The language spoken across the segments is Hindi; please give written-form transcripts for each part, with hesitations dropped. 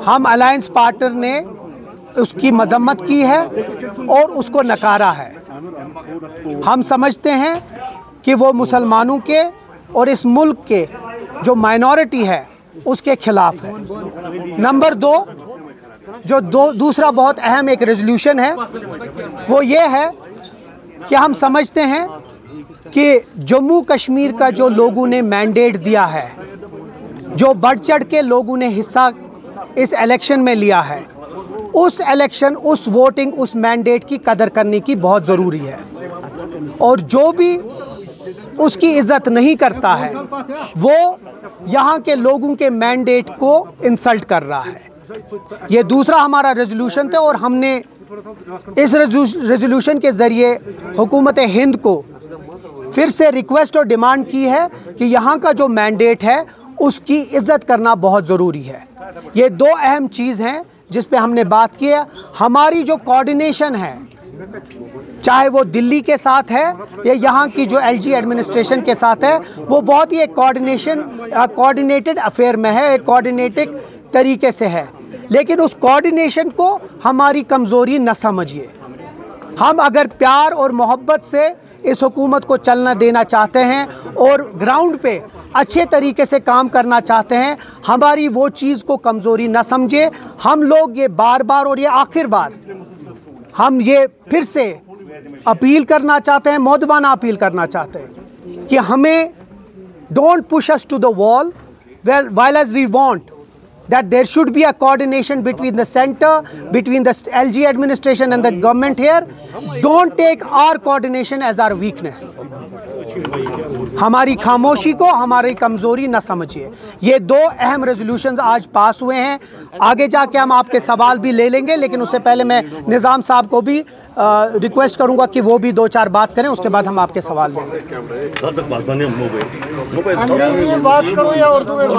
हम अलायंस पार्टनर ने उसकी मजम्मत की है और उसको नकारा है। हम समझते हैं कि वो मुसलमानों के और इस मुल्क के जो माइनॉरिटी है उसके खिलाफ है। नंबर दो, जो दूसरा बहुत अहम एक रेजोल्यूशन है वो ये है कि हम समझते हैं कि जम्मू कश्मीर का जो लोगों ने मैंडेट दिया है, जो बढ़ चढ़ के लोगों ने हिस्सा इस इलेक्शन में लिया है, उस इलेक्शन, उस वोटिंग, उस मैंडेट की कदर करने की बहुत ज़रूरी है। और जो भी उसकी इज्जत नहीं करता है वो यहाँ के लोगों के मैंडेट को इंसल्ट कर रहा है। ये दूसरा हमारा रेजोल्यूशन था और हमने इस रेजोल्यूशन के ज़रिए हुकूमत हिंद को फिर से रिक्वेस्ट और डिमांड की है कि यहाँ का जो मैंडेट है उसकी इज्जत करना बहुत ज़रूरी है। ये दो अहम चीज़ हैं जिस पे हमने बात की है। हमारी जो कोऑर्डिनेशन है, चाहे वो दिल्ली के साथ है या यहाँ की जो एलजी एडमिनिस्ट्रेशन के साथ है, वो बहुत ही एक कोऑर्डिनेटेड अफेयर में है, एक कोऑर्डिनेटेड तरीके से है। लेकिन उस कोऑर्डिनेशन को हमारी कमज़ोरी न समझिए। हम अगर प्यार और मोहब्बत से इस हुकूमत को चलना देना चाहते हैं और ग्राउंड पे अच्छे तरीके से काम करना चाहते हैं, हमारी वो चीज़ को कमज़ोरी न समझे। हम लोग ये बार बार और ये आखिर बार हम ये फिर से अपील करना चाहते हैं, मौदबाना अपील करना चाहते हैं कि हमें don't push us to the wall while as we want that there should be a coordination between the center, between the LG administration and the government here. Don't take our coordination as our weakness. हमारी खामोशी को हमारी कमज़ोरी न समझिए। ये दो अहम रेजोल्यूशंस आज पास हुए हैं। आगे जाके हम आपके सवाल भी ले लेंगे, लेकिन उससे पहले मैं निज़ाम साहब को भी रिक्वेस्ट करूंगा कि वो भी दो चार बात करें, उसके बाद हम आपके सवाल लेंगे। अंग्रेजी में बात करो या उर्दू में बात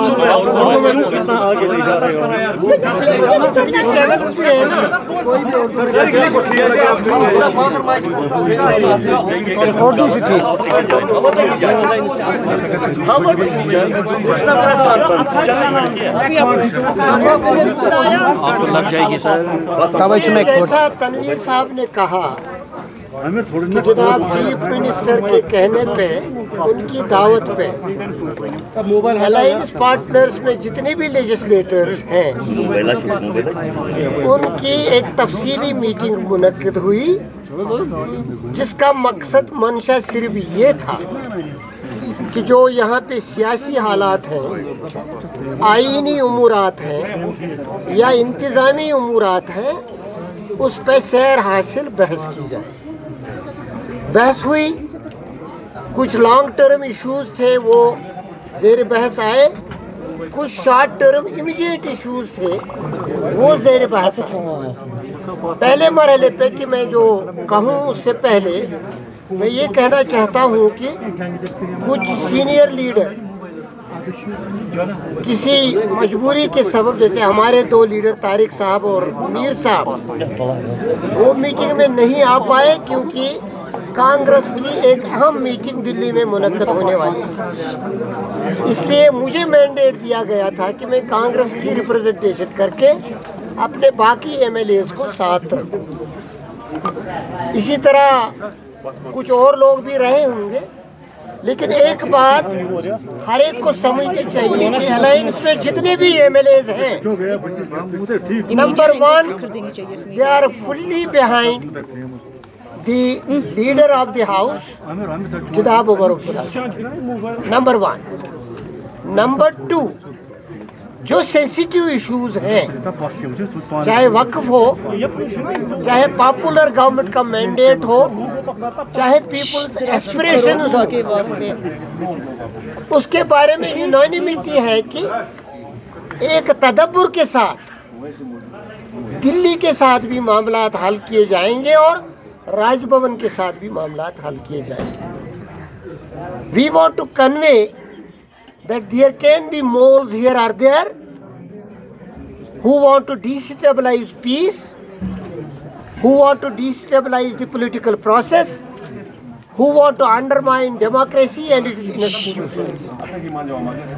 उर्दू से ठीक। आपको लग जाएगी सर। जैसा तनवीर साहब ने कहा कि जनाब चीफ मिनिस्टर के कहने पे, उनकी दावत पे अलायंस पार्टनर्स में जितने भी लेजिस्लेटर्स हैं उनकी एक तफसीली मीटिंग मुनक्किद हुई, जिसका मकसद मंशा सिर्फ ये था कि जो यहाँ पे सियासी हालात हैं, आईनी उमूरात हैं या इंतज़ामी उमूरात हैं, उस पर सैर हासिल बहस की जाए। बहस हुई, कुछ लॉन्ग टर्म इश्यूज थे वो ज़ेर बहस आए, कुछ शॉर्ट टर्म इमीडिएट इश्यूज थे वो ज़ेर बहस आए। पहले मरहले पे कि मैं जो कहूँ उससे पहले मैं ये कहना चाहता हूँ कि कुछ सीनियर लीडर किसी मजबूरी के सबब, जैसे हमारे दो लीडर तारिक साहब और मीर साहब, वो मीटिंग में नहीं आ पाए क्योंकि कांग्रेस की एक अहम मीटिंग दिल्ली में मुनक्कद होने वाली है। इसलिए मुझे मैंडेट दिया गया था कि मैं कांग्रेस की रिप्रेजेंटेशन करके अपने बाकी एमएलएज को साथ रखूं। इसी तरह कुछ और लोग भी रहे होंगे, लेकिन एक बात हर एक को समझनी चाहिए कि अलायंस में जितने भी एमएलएज हैं, number one, they are fully behind the leader of the house जनाब Omar Abdullah, number one. Number two, जो सेंसिटिव इश्यूज हैं, चाहे वक्फ हो, चाहे पॉपुलर गवर्नमेंट का मैंडेट हो, चाहे पीपल्स एस्पिरेशंस हो, उसके बारे में यूनानिमिटी है कि एक तदब्बुर के साथ दिल्ली के साथ भी मामलात हल किए जाएंगे और राजभवन के साथ भी मामलात हल किए जाएंगे। We want to convey that there can be moles here or there who want to destabilize peace, who want to destabilize the political process, who want to undermine democracy and its institutions.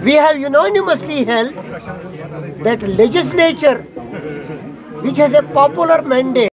We have unanimously held that legislature, which has a popular mandate,